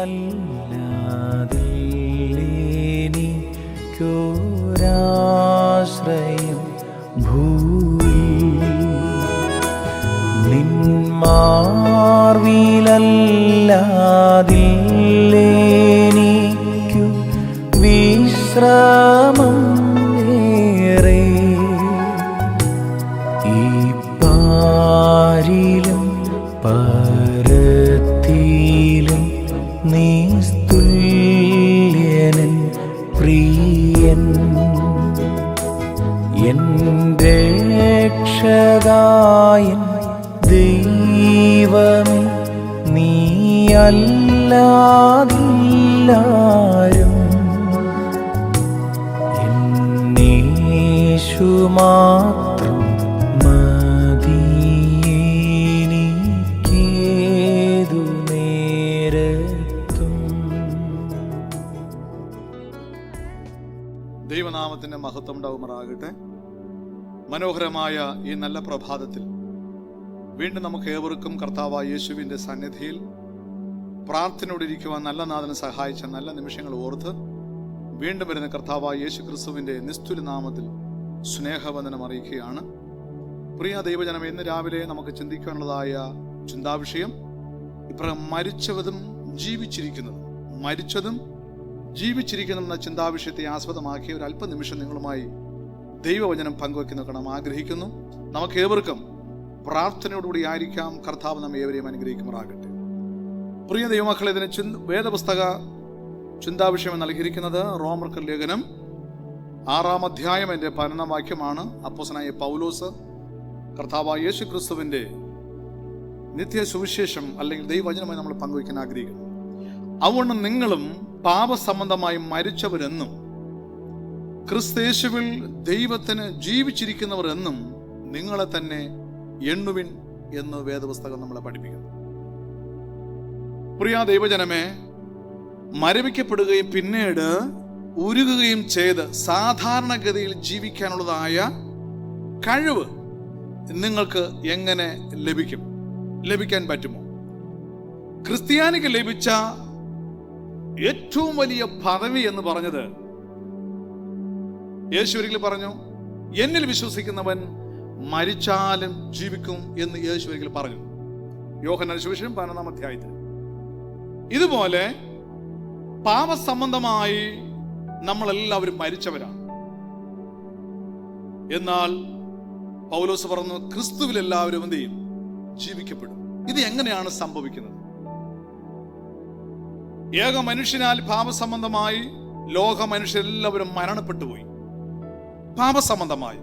നീയല്ലാതില്ലെനിക്കൊരാശ്രയം ഭൂവിൽ. നിന്മാർവിലല്ലാതില്ലെനിക്കു വിശ്രാമം ഏറെ. ഈ പാരിലും പരത്തിലും നീ സ്തുല്യനൻ പ്രിയൻ. എൻ രക്ഷകായൻ ദൈവമേ, നീയല്ലാതില്ലാരും. എന്നേശു മാത്രം മതിയെനിക്കേതു നേരത്തും. ദൈവനാമത്തിന്റെ മഹത്വം ഉണ്ടാകുമാറാകട്ടെ. മനോഹരമായ ഈ നല്ല പ്രഭാതത്തിൽ വീണ്ടും നമുക്ക് ഏവർക്കും കർത്താവായ യേശുവിൻ്റെ സന്നിധിയിൽ പ്രാർത്ഥനയോടിരിക്കുവാൻ നല്ല നാഥനെ സഹായിച്ച നല്ല നിമിഷങ്ങൾ ഓർത്ത് വീണ്ടും വരുന്ന കർത്താവായ യേശു ക്രിസ്തുവിൻ്റെ നിസ്തുല നാമത്തിൽ സ്നേഹവന്ദനം അറിയിക്കുകയാണ്. പ്രിയ ദൈവജനം, ഇന്ന് രാവിലെ നമുക്ക് ചിന്തിക്കാനുള്ളതായ ചിന്താവിഷയം ഇപ്രകാരം മരിച്ചതും ജീവിച്ചിരിക്കുന്നതും എന്ന ചിന്താവിഷയത്തെ ആസ്പദമാക്കി ഒരു അല്പനിമിഷം നിങ്ങളുമായി ദൈവവചനം പങ്കുവെക്കുന്ന കാണാൻ ആഗ്രഹിക്കുന്നു. നമുക്ക് ഏവർക്കും പ്രാർത്ഥനയോടുകൂടി ആയിരിക്കാം. കർത്താവ് നമ്മെ ഏവരെയും അനുഗ്രഹിക്കുമാറാകട്ടെ. പ്രിയ ദൈവമക്കളെ, ഇതിന് വേദപുസ്തക ചിന്താവിഷയം നൽകിയിരിക്കുന്നത് റോമർക്ക് ലേഖനം 6-ാം അധ്യായം 11-ാം വാക്യമാണ്. അപ്പോസ്തലനായ പൗലോസ് കർത്താവായ യേശു ക്രിസ്തുവിൻ്റെ നിത്യ സുവിശേഷം അല്ലെങ്കിൽ ദൈവവചനമായി നമ്മൾ പങ്കുവയ്ക്കാൻ ആഗ്രഹിക്കുന്നു. അതുകൊണ്ട് നിങ്ങളും പാപസംബന്ധമായി മരിച്ചവരെന്നും ക്രിസ്തയേശുവിൽ ദൈവത്തിന് ജീവിച്ചിരിക്കുന്നവർ എന്നും നിങ്ങളെ തന്നെ എണ്ണുവിൻ എന്ന് വേദപുസ്തകം നമ്മളെ പഠിപ്പിക്കുന്നു. പ്രിയ ദൈവജനമേ, മരവിക്കപ്പെടുകയും പിന്നീട് ഉരുകുകയും ചെയ്ത് സാധാരണഗതിയിൽ ജീവിക്കാനുള്ളതായ കഴിവ് നിങ്ങൾക്ക് എങ്ങനെ ലഭിക്കാൻ പറ്റുമോ? ക്രിസ്ത്യാനിക്ക് ലഭിച്ച ഏറ്റവും വലിയ പദവി എന്ന് പറഞ്ഞത്, യേശു ഒരിക്കൽ പറഞ്ഞു, എന്നിൽ വിശ്വസിക്കുന്നവൻ മരിച്ചാലും ജീവിക്കും എന്ന് യേശു ഒരിക്കൽ പറഞ്ഞു. യോഹന്നാൻ സുവിശേഷം 11-ാം അധ്യായത്തിൽ. ഇതുപോലെ പാപസംബന്ധമായി നമ്മളെല്ലാവരും മരിച്ചവരാണ്. എന്നാൽ പൗലോസ് പറഞ്ഞു, ക്രിസ്തുവിൽ എല്ലാവരും എന്ത് ചെയ്യും? ജീവിക്കപ്പെടും. ഇത് എങ്ങനെയാണ് സംഭവിക്കുന്നത്? ഏക മനുഷ്യനാൽ പാപസംബന്ധമായി ലോക മനുഷ്യരെല്ലാവരും മരണപ്പെട്ടു പോയി. പാപസംബന്ധമായി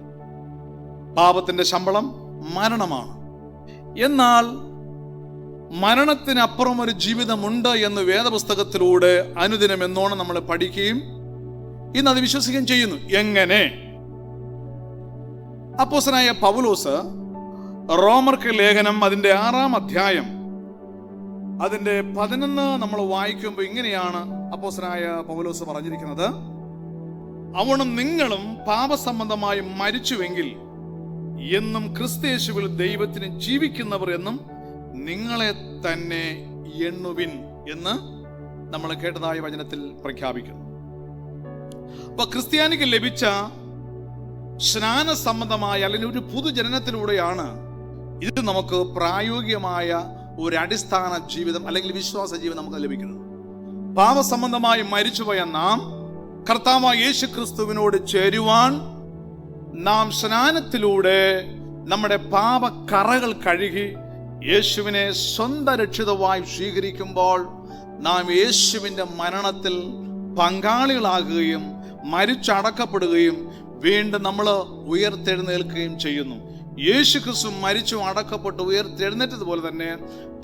പാപത്തിന്റെ ശമ്പളം മരണമാണ്. എന്നാൽ മരണത്തിനപ്പുറം ഒരു ജീവിതമുണ്ട് എന്ന് വേദപുസ്തകത്തിലൂടെ അനുദിനം എന്നോണം നമ്മൾ പഠിക്കുകയും ഇന്ന് അത് വിശ്വസിക്കുകയും ചെയ്യുന്നു. എങ്ങനെ? അപ്പോസ്തലനായ പൗലോസ് റോമർക്ക് ലേഖനം അതിന്റെ 6-ാം അധ്യായം അതിന്റെ 11 നമ്മൾ വായിക്കുമ്പോൾ ഇങ്ങനെയാണ് അപ്പോസ്തലനായ പൗലോസ് പറഞ്ഞിരിക്കുന്നത്. അവനും നിങ്ങളും പാപസംബന്ധമായി മരിച്ചുവെങ്കിൽ എന്നും ക്രിസ്തയേശുവിൽ ദൈവത്തിന് ജീവിക്കുന്നവർ എന്നും നിങ്ങളെ തന്നെ എണ്ണുവിൻ എന്ന് നമ്മൾ കേട്ടതായ വചനത്തിൽ പ്രഖ്യാപിക്കുന്നു. അപ്പൊ ക്രിസ്ത്യാനിക്ക് ലഭിച്ച സ്നാന സംബന്ധമായ അല്ലെങ്കിൽ ഒരു പുതുജനനത്തിലൂടെയാണ് ഇത് നമുക്ക് പ്രായോഗികമായ ഒരു അടിസ്ഥാന ജീവിതം അല്ലെങ്കിൽ വിശ്വാസ ജീവിതം നമുക്ക് ലഭിക്കുന്നത്. പാപസംബന്ധമായി മരിച്ചുപോയ നാം കർത്താവായ യേശു ക്രിസ്തുവിനോട് ചേരുവാൻ നാം സ്നാനത്തിലൂടെ നമ്മുടെ പാപക്കറകൾ കഴുകി യേശുവിനെ സ്വന്തം രക്ഷിതാവായി സ്വീകരിക്കുമ്പോൾ നാം യേശുവിൻ്റെ മരണത്തിൽ പങ്കാളികളാകുകയും മരിച്ചടക്കപ്പെടുകയും വീണ്ടും നമ്മൾ ഉയർത്തെഴുന്നേൽക്കുകയും ചെയ്യുന്നു. യേശു ക്രിസ്തു മരിച്ചു അടക്കപ്പെട്ട് ഉയർത്തെഴുന്നേറ്റതുപോലെ തന്നെ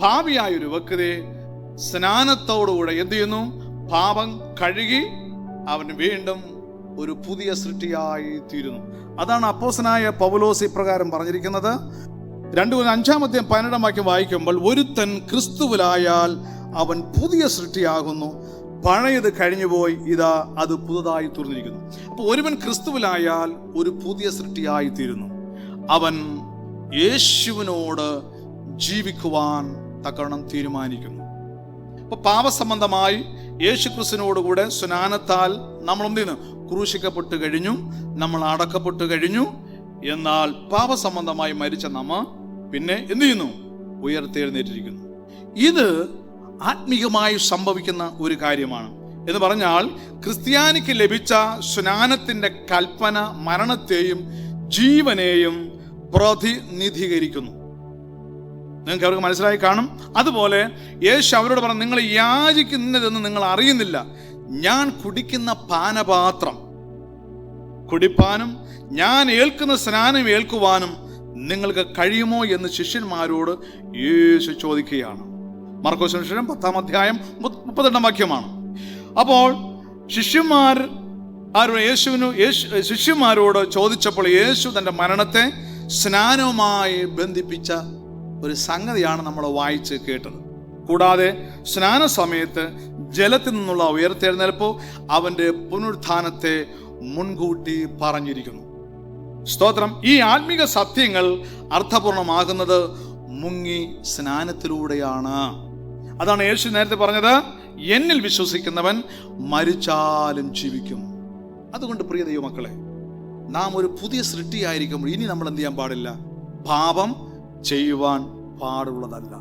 പാപിയായ ഒരു വ്യക്തി സ്നാനത്തോടുകൂടെ എന്ത് ചെയ്യുന്നു? പാപം കഴുകി അവൻ വീണ്ടും ഒരു പുതിയ സൃഷ്ടിയായി തീരുന്നു. അതാണ് അപ്പോസ്തലനായ പൗലോസ് ഇപ്രകാരം പറഞ്ഞിരിക്കുന്നത്. 2-5-ാം അധ്യായം 12-ാം വാക്യം വായിക്കുമ്പോൾ, ഒരുത്തൻ ക്രിസ്തുവിലായാൽ അവൻ പുതിയ സൃഷ്ടിയാകുന്നു, പഴയത് കഴിഞ്ഞുപോയി, ഇതാ അത് പുതുതായി തീർന്നിരിക്കുന്നു. അപ്പോൾ ഒരുവൻ ക്രിസ്തുവിലായാൽ ഒരു പുതിയ സൃഷ്ടിയായി തീരുന്നു. അവൻ യേശുവിനോട് ജീവിക്കുവാൻ തക്കവണ്ണം തീരുമാനിക്കുന്നു. അപ്പോൾ പാപസംബന്ധമായി യേശുക്രിസ്തുവിനോടുകൂടെ സ്നാനത്താൽ നമ്മൾ എന്ത് ചെയ്യുന്നു? ക്രൂശിക്കപ്പെട്ട് കഴിഞ്ഞു, നമ്മൾ അടക്കപ്പെട്ട് കഴിഞ്ഞു. എന്നാൽ പാപസംബന്ധമായി മരിച്ച നമ്മ പിന്നെ എന്ത് ചെയ്യുന്നു? ഉയർത്തെഴുന്നേറ്റിരിക്കുന്നു. ഇത് ആത്മീയമായി സംഭവിക്കുന്ന ഒരു കാര്യമാണ്. എന്ന് പറഞ്ഞാൽ ക്രിസ്ത്യാനിക്ക് ലഭിച്ച സ്നാനത്തിന്റെ കൽപ്പന മരണത്തെയും ജീവനെയും പ്രതിനിധീകരിക്കുന്നു. നിങ്ങൾക്ക് അവർക്ക് മനസ്സിലായി കാണും. അതുപോലെ യേശു അവരോട് പറഞ്ഞു, നിങ്ങൾ യാചിക്കുന്നതെന്ന് നിങ്ങൾ അറിയുന്നില്ല. ഞാൻ കുടിക്കുന്ന പാനപാത്രം കുടിപ്പാനും ഞാൻ ഏൽക്കുന്ന സ്നാനം ഏൽക്കുവാനും നിങ്ങൾക്ക് കഴിയുമോ എന്ന് ശിഷ്യന്മാരോട് യേശു ചോദിക്കുകയാണ്. മർക്കോസ് സുവിശേഷം 10-ാം അധ്യായം 32-ാം വാക്യമാണ്. അപ്പോൾ ശിഷ്യന്മാരോട് ചോദിച്ചപ്പോൾ യേശു തൻ്റെ മരണത്തെ സ്നാനവുമായി ബന്ധിപ്പിച്ച ഒരു സംഗതിയാണ് നമ്മൾ വായിച്ച് കേട്ടത്. കൂടാതെ സ്നാന സമയത്ത് ജലത്തിൽ നിന്നുള്ള ഉയർത്തെഴുന്നേൽപ്പ് അവൻ്റെ പുനരുത്ഥാനത്തെ മുൻകൂട്ടി പറഞ്ഞിരിക്കുന്നു. സ്തോത്രം. ഈ ആത്മീക സത്യങ്ങൾ അർത്ഥപൂർണമാകുന്നത് മുങ്ങി സ്നാനത്തിലൂടെയാണ്. അതാണ് യേശു നേരത്തെ പറഞ്ഞത്, എന്നിൽ വിശ്വസിക്കുന്നവൻ മരിച്ചാലും ജീവിക്കും. അതുകൊണ്ട് പ്രിയ ദൈവമക്കളെ, നാം ഒരു പുതിയ സൃഷ്ടിയായിരിക്കുമ്പോൾ ഇനി നമ്മൾ എന്ത് ചെയ്യാൻ പാടില്ല? പാപം ചെയ്യുവാൻ പാടുള്ളതല്ല.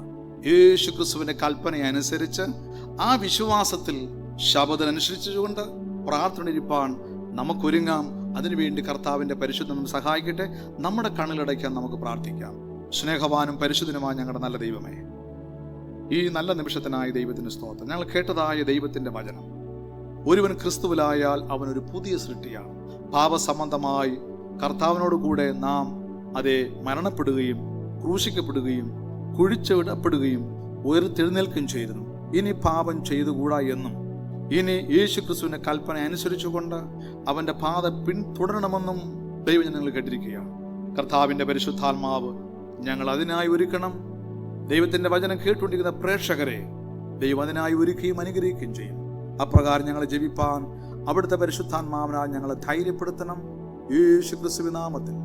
യേശു ക്രിസ്തുവിന്റെ കൽപ്പന അനുസരിച്ച് ആ വിശ്വാസത്തിൽ ശബദമനുസരിച്ചുകൊണ്ട് പ്രാർത്ഥനയിരിപ്പാൻ നമുക്കൊരുങ്ങാം. അതിനുവേണ്ടി കർത്താവിന്റെ പരിശുദ്ധം സഹായിക്കട്ടെ. നമ്മുടെ കണ്ണിലടയ്ക്കാൻ നമുക്ക് പ്രാർത്ഥിക്കാം. സ്നേഹവാനും പരിശുദ്ധനുമായ ഞങ്ങളുടെ നല്ല ദൈവമേ, ഈ നല്ല നിമിഷത്തിനായ ദൈവത്തിന് സ്തോത്രം. ഞങ്ങൾ കേട്ടതായ ദൈവത്തിന്റെ വചനം, ഒരുവൻ ക്രിസ്തുവിലായാൽ അവനൊരു പുതിയ സൃഷ്ടിയാണ്. പാപസംബന്ധമായി കർത്താവിനോട് കൂടെ നാം അതേ മരണപ്പെടുകയും ക്രൂശിക്കപ്പെടുകയും കുഴിച്ചിടപ്പെടുകയും ഉയർത്തെഴുന്നേൽക്കുകയും ചെയ്തിരുന്നു. ഇനി പാപം ചെയ്തുകൂടാ എന്നും ഇനി യേശു ക്രിസ്തുവിന്റെ കൽപ്പന അനുസരിച്ചുകൊണ്ട് അവന്റെ പാത പിന്തുടരണമെന്നും ദൈവജനങ്ങൾ കേട്ടിരിക്കുകയാണ്. കർത്താവിന്റെ പരിശുദ്ധാത്മാവ് ഞങ്ങൾ അതിനായി ഒരുക്കണം. ദൈവത്തിന്റെ വചനം കേട്ടുകൊണ്ടിരിക്കുന്ന പ്രേക്ഷകരെ ദൈവം അതിനായി ഒരുക്കുകയും അനുഗ്രഹിക്കുകയും ചെയ്യും. അപ്രകാരം ഞങ്ങളെ ജപിപ്പാൻ അവിടുത്തെ പരിശുദ്ധാത്മാവിനാൽ ഞങ്ങളെ ധൈര്യപ്പെടുത്തണം. യേശു ക്രിസ്തുവിൻ നാമത്തിൽ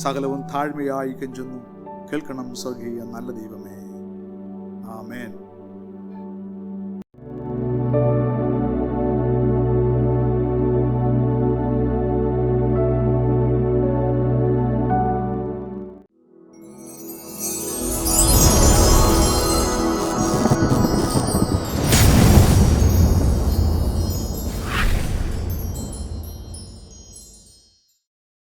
സകലവും താഴ്മയായി കെഞ്ചുന്നു കേൾക്കണം സ്വർഗീയ നല്ല ദൈവമേ. ആമേൻ.